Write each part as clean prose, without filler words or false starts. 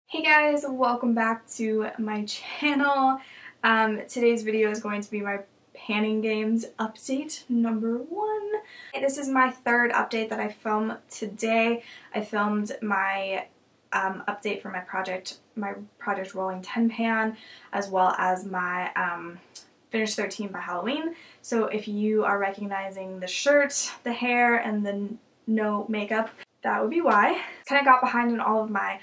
Hey guys, welcome back to my channel. Today's video is going to be my panning games update number 1. This is my third update that I filmed today. I filmed my update for my project Rolling 10 Pan, as well as my Finish 13 by Halloween. So if you are recognizing the shirt, the hair, and the no makeup, that would be why. Kind of got behind on all of my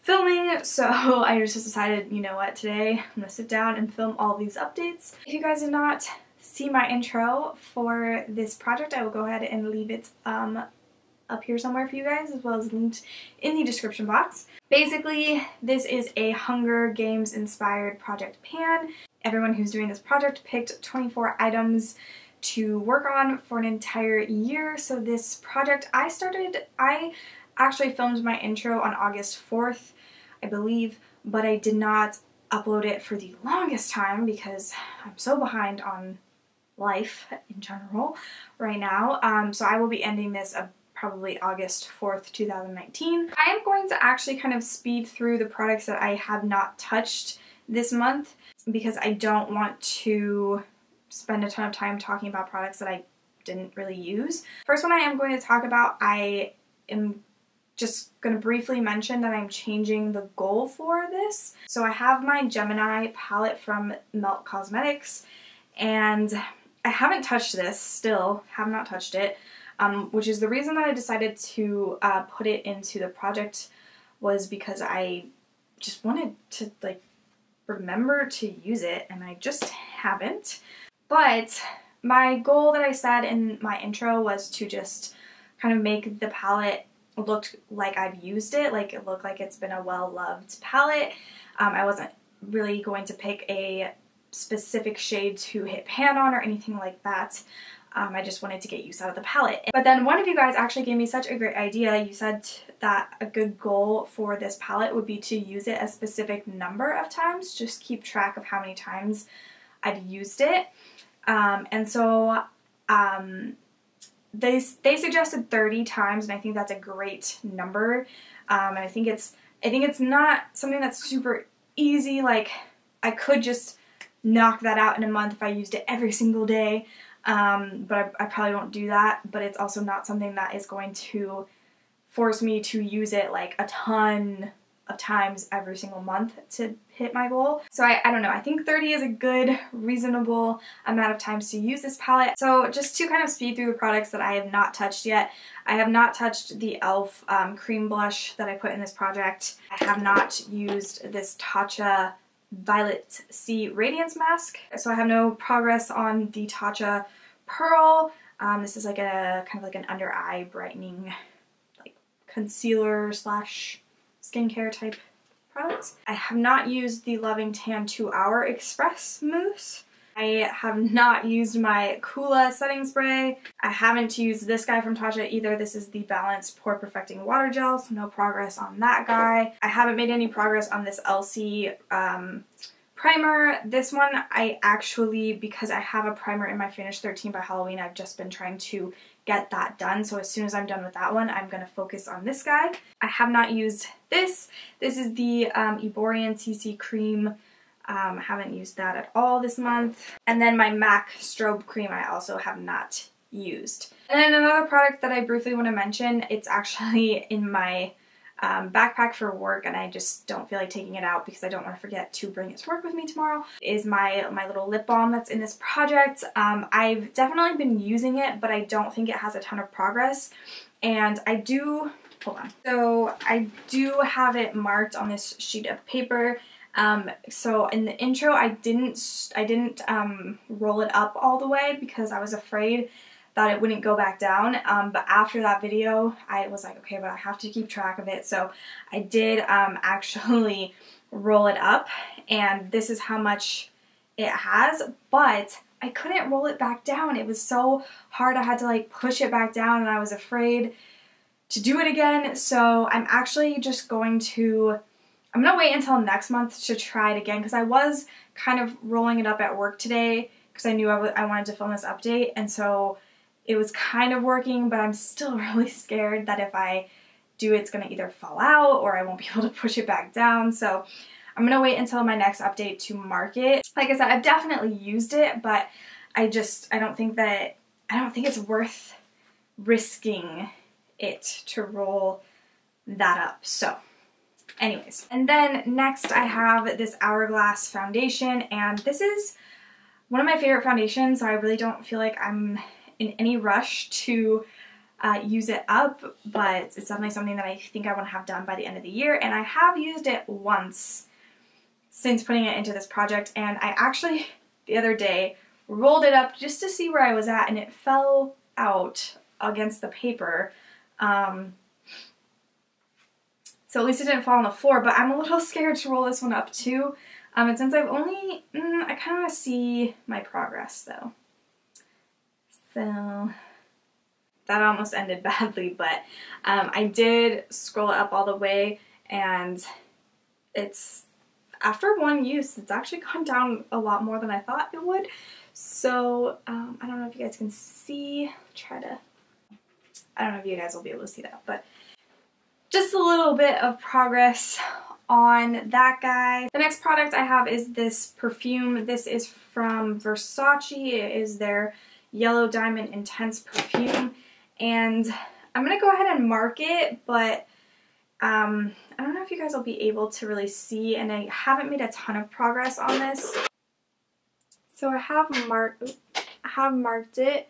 filming, so I just decided, you know what, today I'm gonna sit down and film all these updates. If you guys did not see my intro for this project, I will go ahead and leave it up here somewhere for you guys, as well as linked in the description box. Basically, this is a Hunger Games inspired project pan. Everyone who's doing this project picked 24 items to work on for an entire year. So this project I actually filmed my intro on August 4th, I believe, but I did not upload it for the longest time because I'm so behind on life in general right now. So I will be ending this probably August 4th, 2019. I am going to actually kind of speed through the products that I have not touched this month because I don't want to spend a ton of time talking about products that I didn't really use. First one I am going to talk about, I am just going to briefly mention that I'm changing the goal for this. So I have my Gemini palette from Melt Cosmetics, and I haven't touched this, still have not touched it, which is the reason that I decided to put it into the project, was because I just wanted to remember to use it, and I just haven't. But my goal that I said in my intro was to just kind of make the palette look like I've used it, like it looked like it's been a well-loved palette. I wasn't really going to pick a specific shade to hit pan on or anything like that. I just wanted to get use out of the palette. But then one of you guys actually gave me such a great idea. You said that a good goal for this palette would be to use it a specific number of times, just keep track of how many times I've used it. And so they suggested 30 times, and I think that's a great number. And I think it's not something that's super easy. Like, I could just knock that out in a month if I used it every single day, but I probably won't do that. But it's also not something that is going to force me to use it like a ton of times every single month to hit my goal. So I don't know, I think 30 is a good, reasonable amount of times to use this palette. So just to kind of speed through the products that I have not touched yet, I have not touched the e.l.f. Cream blush that I put in this project. I have not used this Tatcha Violet Sea Radiance Mask. So I have no progress on the Tatcha Pearl. This is like a kind of like an under eye brightening, like concealer slash skincare type products. I have not used the Loving Tan 2-Hour Express Mousse. I have not used my Coola setting spray. I haven't used this guy from Tatcha either. This is the Balanced Pore Perfecting Water Gel, so no progress on that guy. I haven't made any progress on this LC primer. This one I actually, because I have a primer in my Finish 13 by Halloween, I've just been trying to get that done. So as soon as I'm done with that one, I'm going to focus on this guy. I have not used this. This is the Eborian CC Cream. I haven't used that at all this month. And then my MAC Strobe Cream I also have not used. And then another product that I briefly want to mention, it's actually in my backpack for work, and I just don't feel like taking it out because I don't want to forget to bring it to work with me tomorrow, is my little lip balm that's in this project. I've definitely been using it, but I don't think it has a ton of progress. And I do, hold on. So I do have it marked on this sheet of paper. So in the intro, I didn't roll it up all the way because I was afraid that it wouldn't go back down, but after that video I was like, okay, but I have to keep track of it, so I did actually roll it up, and this is how much it has, but I couldn't roll it back down. It was so hard. I had to like push it back down, and I was afraid to do it again, so I'm actually just going to wait until next month to try it again, because I was kind of rolling it up at work today because I knew I wanted to film this update, and so it was kind of working, but I'm still really scared that if I do, it's going to either fall out or I won't be able to push it back down. So I'm going to wait until my next update to mark it. Like I said, I've definitely used it, but I don't think it's worth risking it to roll that up. So anyways, and then next I have this Hourglass foundation, and this is one of my favorite foundations, so I really don't feel like I'm in any rush to use it up, but it's definitely something that I think I want to have done by the end of the year. And I have used it once since putting it into this project, and I actually the other day rolled it up just to see where I was at, and it fell out against the paper. So at least it didn't fall on the floor, but I'm a little scared to roll this one up too. And since I've only, I kind of want to see my progress though. So that almost ended badly, but I did scroll it up all the way, and it's, after one use, it's actually gone down a lot more than I thought it would. So I don't know if you guys can see, I don't know if you guys will be able to see that, but just a little bit of progress on that guy. The next product I have is this perfume. This is from Versace. It is their Yellow Diamond Intense perfume, and I'm gonna go ahead and mark it, but I don't know if you guys will be able to really see, and I haven't made a ton of progress on this. So I have marked it,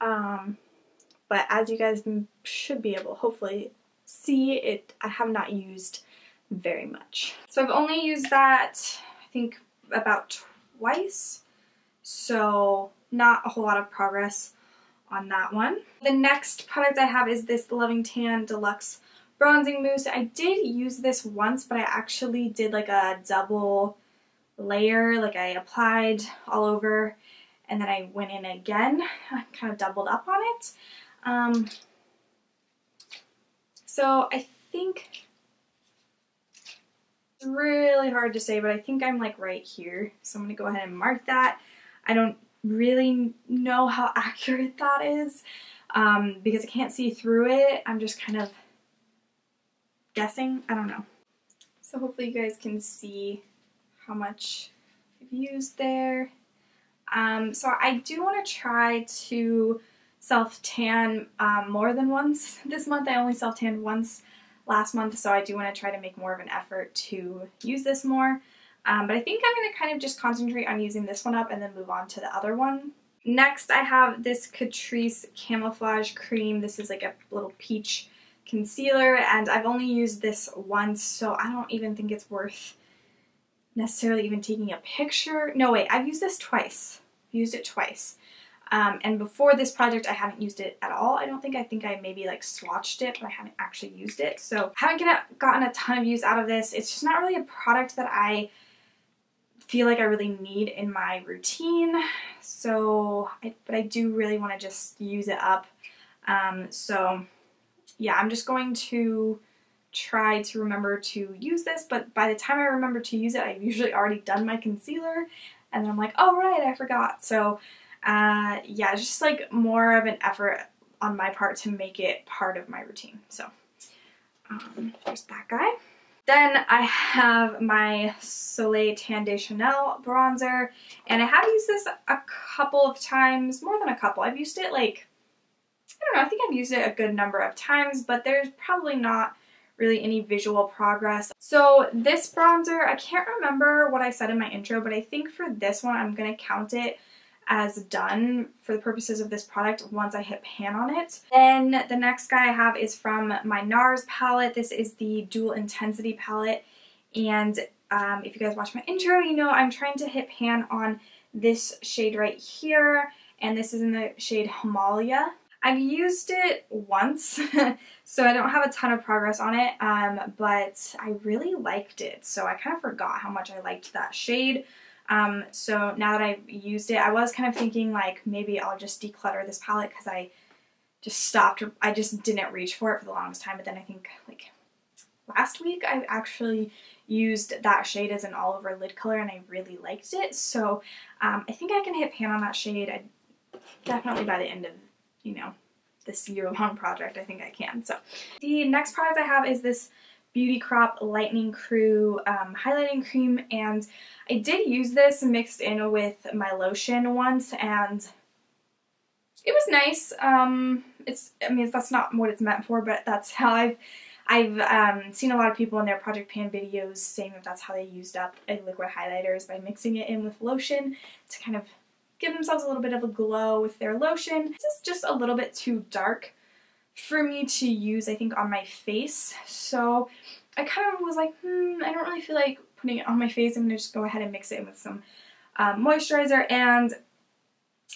but as you guys should be able, hopefully, see it, I have not used very much. So I've only used that, I think, about twice, so not a whole lot of progress on that one. The next product I have is this Loving Tan Deluxe Bronzing Mousse. I did use this once, but I actually did like a double layer, like I applied all over and then I went in again. I kind of doubled up on it. So I think it's really hard to say, but I think I'm like right here. So I'm going to go ahead and mark that. I don't really know how accurate that is because I can't see through it. I'm just kind of guessing. I don't know. So hopefully you guys can see how much I've used there. So I do want to try to self-tan more than once this month. I only self-tanned once last month, so I do want to try to make more of an effort to use this more. But I think I'm going to kind of just concentrate on using this one up and then move on to the other one. Next I have this Catrice Camouflage Cream. This is like a little peach concealer, and I've only used this once, so I don't even think it's worth necessarily even taking a picture. No, wait, I've used this twice. Used it twice. And before this project, I haven't used it at all. I think I maybe like swatched it, but I haven't actually used it. So I haven't gotten a ton of use out of this. It's just not really a product that I feel like I really need in my routine. So, but I do really want to just use it up. So yeah, I'm just going to try to remember to use this, but by the time I remember to use it, I've usually already done my concealer, and then I'm like, oh right, I forgot. So yeah, it's just like more of an effort on my part to make it part of my routine. So there's that guy. Then I have my Soleil Tan de Chanel bronzer, and I have used this a couple of times, more than a couple. I've used it like, I don't know, I think I've used it a good number of times, but there's probably not really any visual progress. So this bronzer, I can't remember what I said in my intro, but I think for this one I'm going to count it as done for the purposes of this product once I hit pan on it. Then the next guy I have is from my NARS palette. This is the Dual Intensity palette, and if you guys watch my intro, you know I'm trying to hit pan on this shade right here, and this is in the shade Himalaya. I've used it once, so I don't have a ton of progress on it, but I really liked it, so I kind of forgot how much I liked that shade. So now that I've used it, I was kind of thinking like maybe I'll just declutter this palette because I just stopped. I just didn't reach for it for the longest time, but then I think like last week I actually used that shade as an all over lid color and I really liked it. So I think I can hit pan on that shade definitely by the end of, you know, this year-long project. I think I can. So the next product I have is this Beauty Crop Lightning Crew highlighting cream, and I did use this mixed in with my lotion once, and it was nice. I mean, that's not what it's meant for, but that's how I've seen a lot of people in their Project Pan videos saying that that's how they used up a liquid highlighter, is by mixing it in with lotion to kind of give themselves a little bit of a glow with their lotion. This is just a little bit too dark for me to use, I think, on my face. So I kind of was like, I don't really feel like putting it on my face. I'm going to just go ahead and mix it in with some moisturizer. And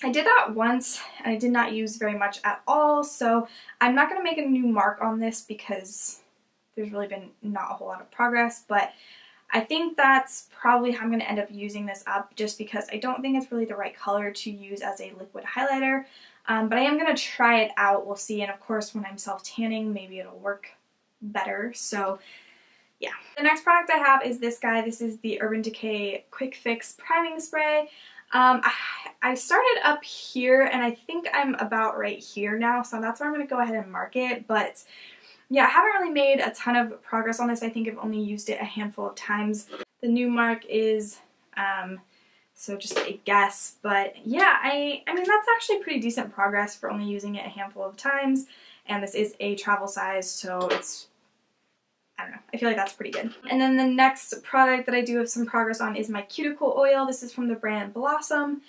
I did that once, and I did not use very much at all. So I'm not going to make a new mark on this because there's really been not a whole lot of progress. But I think that's probably how I'm going to end up using this up, just because I don't think it's really the right color to use as a liquid highlighter. But I am going to try it out. We'll see. And of course, when I'm self-tanning, maybe it'll work better. So yeah. The next product I have is this guy. This is the Urban Decay Quick Fix Priming Spray. I started up here, and I think I'm about right here now. So that's where I'm going to go ahead and mark it. But yeah, I haven't really made a ton of progress on this. I think I've only used it a handful of times. The new mark is, so just a guess, but yeah, I mean, that's actually pretty decent progress for only using it a handful of times, and this is a travel size, so it's, I don't know, I feel like that's pretty good. And then the next product that I do have some progress on is my cuticle oil. This is from the brand Blossom,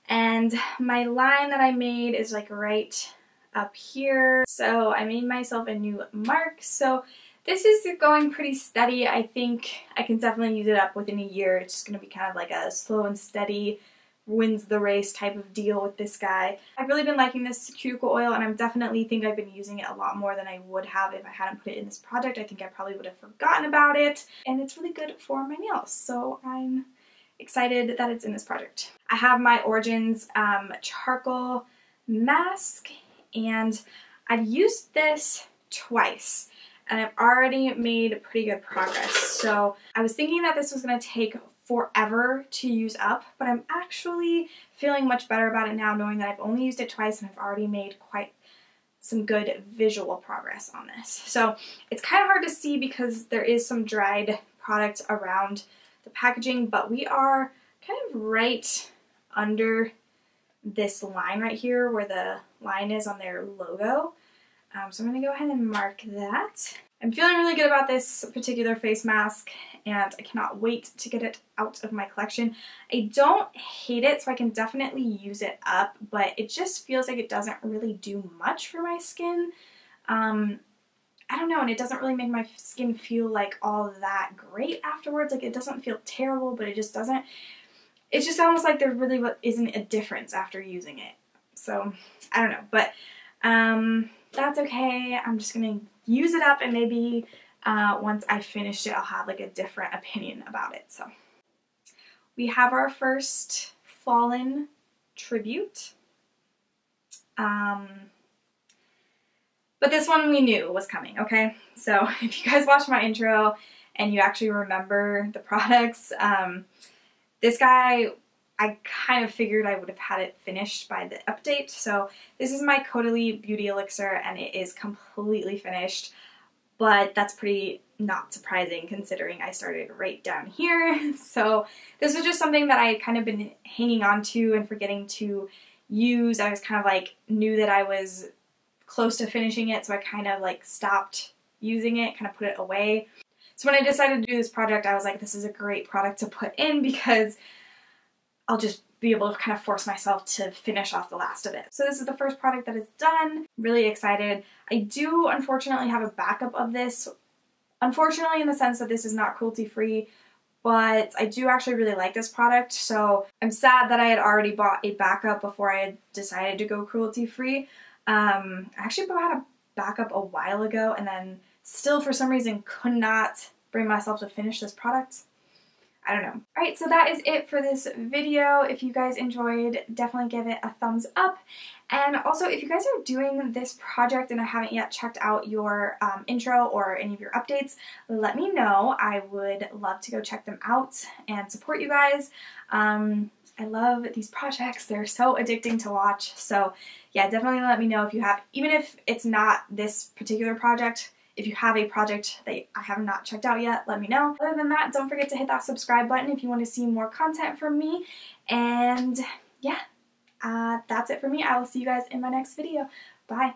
and my line that I made is like right up here, so I made myself a new mark. So this is going pretty steady. I think I can definitely use it up within a year. It's just going to be kind of like a slow and steady, wins the race type of deal with this guy. I've really been liking this cuticle oil, and I definitely think I've been using it a lot more than I would have if I hadn't put it in this project. I think I probably would have forgotten about it, and it's really good for my nails, so I'm excited that it's in this project. I have my Origins charcoal mask, and I've used this twice, and I've already made pretty good progress. So I was thinking that this was going to take forever to use up, but I'm actually feeling much better about it now, knowing that I've only used it twice and I've already made quite some good visual progress on this. So it's kind of hard to see because there is some dried product around the packaging, but we are kind of right under this line right here where the line is on their logo. So I'm going to go ahead and mark that. I'm feeling really good about this particular face mask, and I cannot wait to get it out of my collection. I don't hate it, so I can definitely use it up, but it just feels like it doesn't really do much for my skin. I don't know, and it doesn't really make my skin feel like all that great afterwards. Like, it doesn't feel terrible, but it just doesn't. It's just almost like there really isn't a difference after using it. So, I don't know, but that's okay. I'm just going to use it up, and maybe once I finish it, I'll have like a different opinion about it. So we have our first Fallen tribute. But this one we knew was coming, okay? So if you guys watched my intro and you actually remember the products, this guy, I kind of figured I would have had it finished by the update. So this is my Coola Beauty Elixir, and it is completely finished, but that's pretty not surprising considering I started right down here. So this was just something that I had kind of been hanging on to and forgetting to use. I was kind of like, knew that I was close to finishing it, so I kind of like stopped using it, kind of put it away. So when I decided to do this project, I was like, this is a great product to put in because I'll just be able to kind of force myself to finish off the last of it. So this is the first product that is done. Really excited. I do unfortunately have a backup of this. Unfortunately in the sense that this is not cruelty-free, but I do actually really like this product. So I'm sad that I had already bought a backup before I had decided to go cruelty-free. I actually bought a backup a while ago and then still for some reason could not bring myself to finish this product. I don't know. Alright, so that is it for this video. If you guys enjoyed, definitely give it a thumbs up. And also, if you guys are doing this project and I haven't yet checked out your intro or any of your updates, let me know. I would love to go check them out and support you guys. I love these projects. They're so addicting to watch. So yeah, definitely let me know if you have, even if it's not this particular project, if you have a project that I have not checked out yet, let me know. Other than that, don't forget to hit that subscribe button if you want to see more content from me. And yeah, that's it for me. I will see you guys in my next video. Bye.